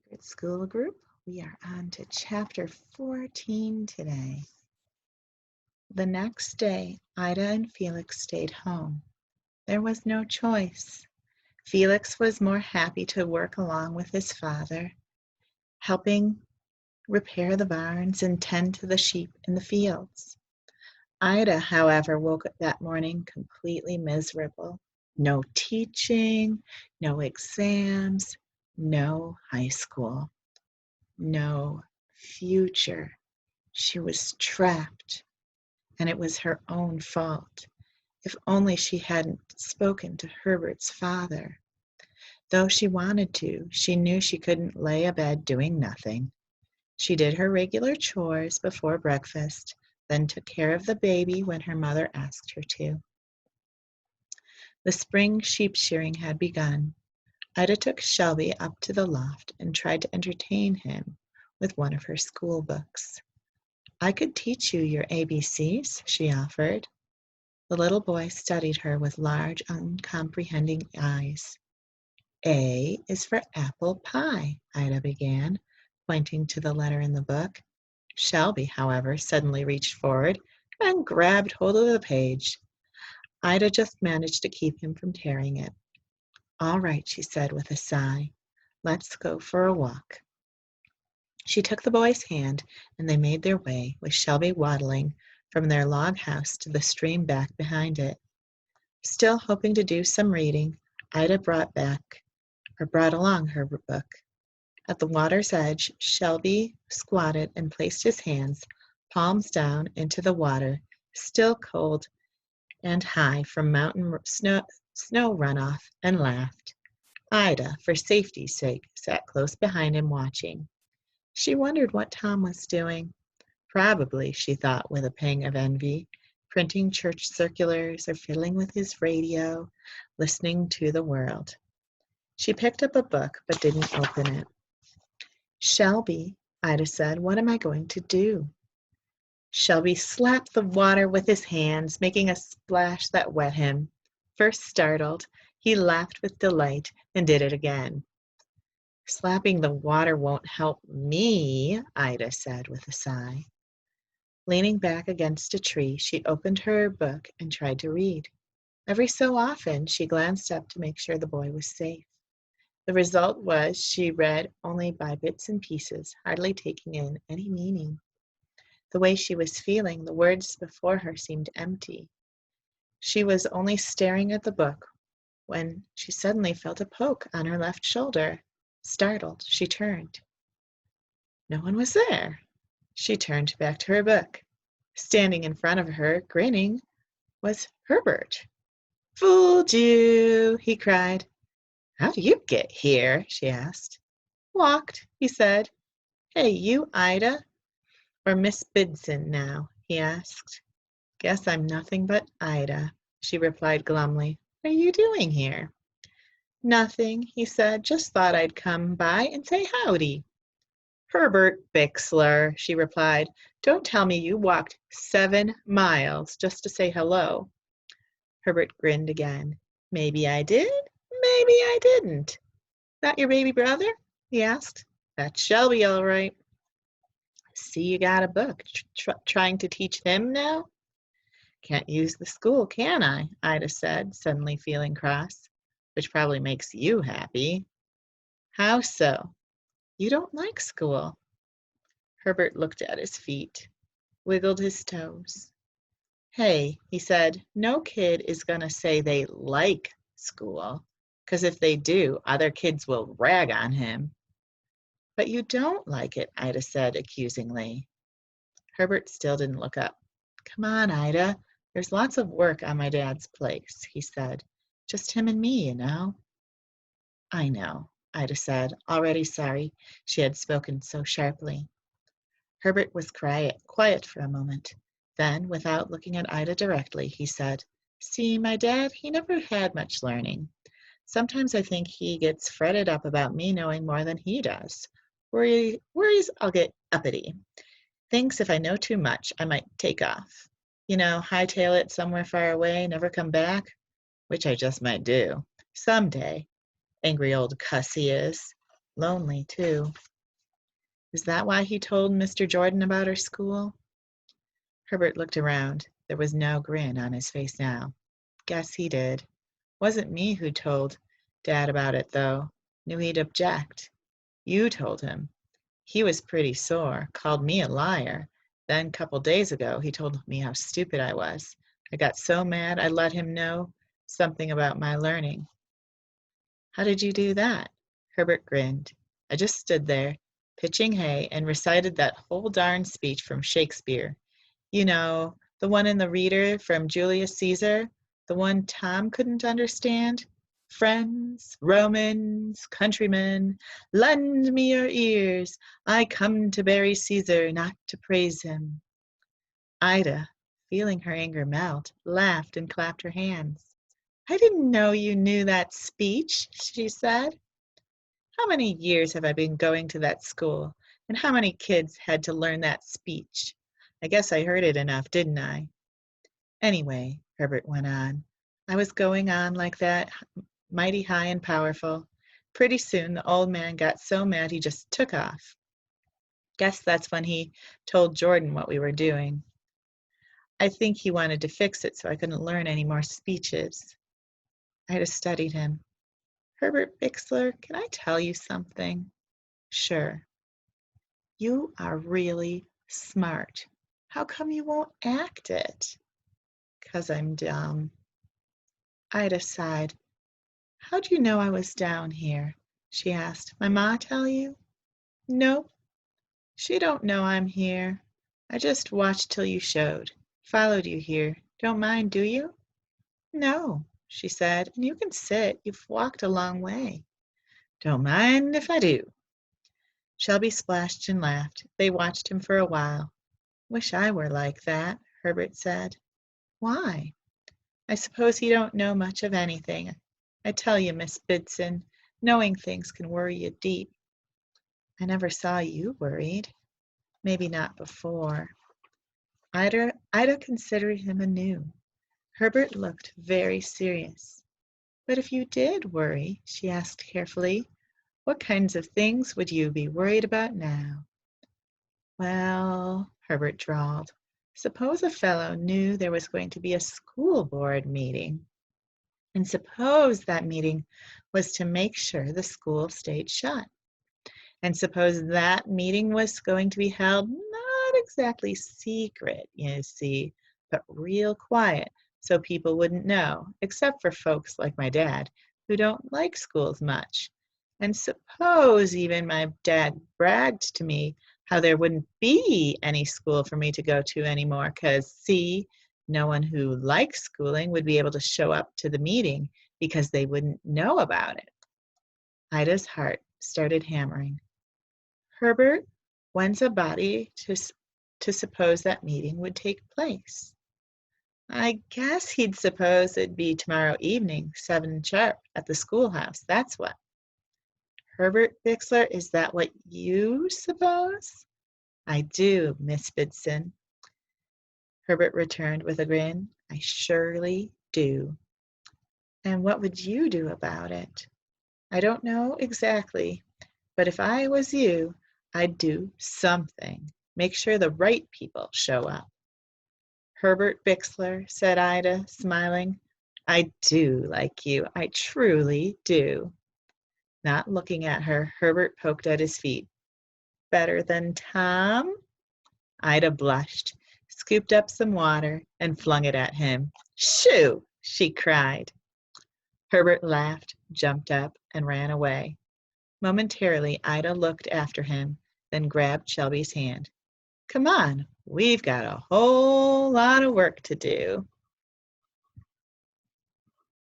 Favorite School Group. We are on to chapter 14 today. The next day, Ida and Felix stayed home. There was no choice. Felix was more happy to work along with his father, helping repair the barns and tend to the sheep in the fields. Ida, however, woke up that morning completely miserable. No teaching, no exams, no high school. No future. She was trapped, and it was her own fault. If only she hadn't spoken to Herbert's father. Though she wanted to, she knew she couldn't lay abed doing nothing. She did her regular chores before breakfast, then took care of the baby when her mother asked her to. The spring sheep shearing had begun. Ida took Shelby up to the loft and tried to entertain him with one of her school books. "I could teach you your ABCs," she offered. The little boy studied her with large, uncomprehending eyes. "A is for apple pie," Ida began, pointing to the letter in the book. Shelby, however, suddenly reached forward and grabbed hold of the page. Ida just managed to keep him from tearing it. "All right," she said with a sigh. "Let's go for a walk." She took the boy's hand, and they made their way, with Shelby waddling from their log house to the stream back behind it. Still hoping to do some reading, Ida brought along her book. At the water's edge, Shelby squatted and placed his hands, palms down, into the water, still cold and high from mountain snow runoff, and laughed. Ida, for safety's sake, sat close behind him watching. She wondered what Tom was doing. Probably, she thought with a pang of envy, printing church circulars or fiddling with his radio, listening to the world. She picked up a book but didn't open it. "Shelby," Ida said, "what am I going to do?" Shelby slapped the water with his hands, making a splash that wet him. First startled, he laughed with delight and did it again. "Slapping the water won't help me," Ida said with a sigh. Leaning back against a tree, she opened her book and tried to read. Every so often, she glanced up to make sure the boy was safe. The result was she read only by bits and pieces, hardly taking in any meaning. The way she was feeling, the words before her seemed empty. She was only staring at the book when she suddenly felt a poke on her left shoulder. Startled, she turned. No one was there. She turned back to her book. Standing in front of her, grinning, was Herbert. "Fooled you!" he cried. "How do you get here?" she asked. "Walked," he said. "Hey, you Ida, or Miss Bidson now?" he asked. "Guess I'm nothing but Ida," she replied glumly. "What are you doing here?" "Nothing," he said. "Just thought I'd come by and say howdy." "Herbert Bixler," she replied. "Don't tell me you walked 7 miles just to say hello." Herbert grinned again. "Maybe I did, maybe I didn't." "That your baby brother?" he asked. "That's Shelby, all right." "See, you got a book. Trying to teach him now?" "Can't use the school, can I?" Ida said, suddenly feeling cross. "Which probably makes you happy." "How so?" "You don't like school." Herbert looked at his feet, wiggled his toes. "Hey," he said, "no kid is going to say they like school, because if they do, other kids will rag on him." "But you don't like it," Ida said accusingly. Herbert still didn't look up. "Come on, Ida. There's lots of work on my dad's place," he said. "Just him and me, you know." "I know," Ida said, already sorry she had spoken so sharply. Herbert was quiet for a moment. Then, without looking at Ida directly, he said, "See, my dad, he never had much learning. Sometimes I think he gets fretted up about me knowing more than he does. Worries I'll get uppity. Thinks if I know too much, I might take off. Hightail it somewhere far away, never come back, which I just might do. Someday. Angry old cuss he is. Lonely, too. Is that why he told Mr. Jordan about our school? Herbert looked around. There was no grin on his face now. Guess he did. Wasn't me who told Dad about it, though. Knew he'd object. You told him. He was pretty sore, called me a liar. Then, a couple days ago, he told me how stupid I was. I got so mad I let him know something about my learning. How did you do that? Herbert grinned. I just stood there, pitching hay, and recited that whole darn speech from Shakespeare. You know, the one in the reader from Julius Caesar, the one Tom couldn't understand. Friends, Romans, countrymen, lend me your ears. I come to bury Caesar, not to praise him. Ida, feeling her anger melt, laughed and clapped her hands. I didn't know you knew that speech, she said. How many years have I been going to that school, and how many kids had to learn that speech? I guess I heard it enough, didn't I? Anyway, Herbert went on, I was going on like that, mighty high and powerful. Pretty soon the old man got so mad he just took off. Guess that's when he told Jordan what we were doing. I think he wanted to fix it so I couldn't learn any more speeches. I had studied him. Herbert Bixler, can I tell you something? Sure. You are really smart. How come you won't act it? 'Cause I'm dumb. Ida sighed. How do you know I was down here? She asked. My ma tell you? Nope. She don't know I'm here. I just watched till you showed. Followed you here. Don't mind, do you? No, she said, and you can sit. You've walked a long way. Don't mind if I do. Shelby splashed and laughed. They watched him for a while. Wish I were like that, Herbert said. Why? I suppose you don't know much of anything. I tell you, Miss Bidson, knowing things can worry you deep. I never saw you worried. Maybe not before. Ida considered him anew. Herbert looked very serious. But if you did worry, she asked carefully, what kinds of things would you be worried about now? Well, Herbert drawled, suppose a fellow knew there was going to be a school board meeting, and suppose that meeting was to make sure the school stayed shut, and suppose that meeting was going to be held not exactly secret, you see, but real quiet, so people wouldn't know, except for folks like my dad, who don't like schools much. And suppose even my dad bragged to me how there wouldn't be any school for me to go to anymore, 'cause, see, no one who likes schooling would be able to show up to the meeting because they wouldn't know about it. Ida's heart started hammering. Herbert, when's a body to suppose that meeting would take place? I guess he'd suppose it'd be tomorrow evening, 7 sharp, at the schoolhouse, that's what. Herbert Bixler, is that what you suppose? I do, Miss Bidson. Herbert returned with a grin. I surely do. And what would you do about it? I don't know exactly, but if I was you, I'd do something. Make sure the right people show up. Herbert Bixler, said Ida, smiling. I do like you. I truly do. Not looking at her, Herbert poked at his feet. Better than Tom? Ida blushed, scooped up some water, and flung it at him. Shoo! She cried. Herbert laughed, jumped up, and ran away. Momentarily, Ida looked after him, then grabbed Shelby's hand. Come on, we've got a whole lot of work to do.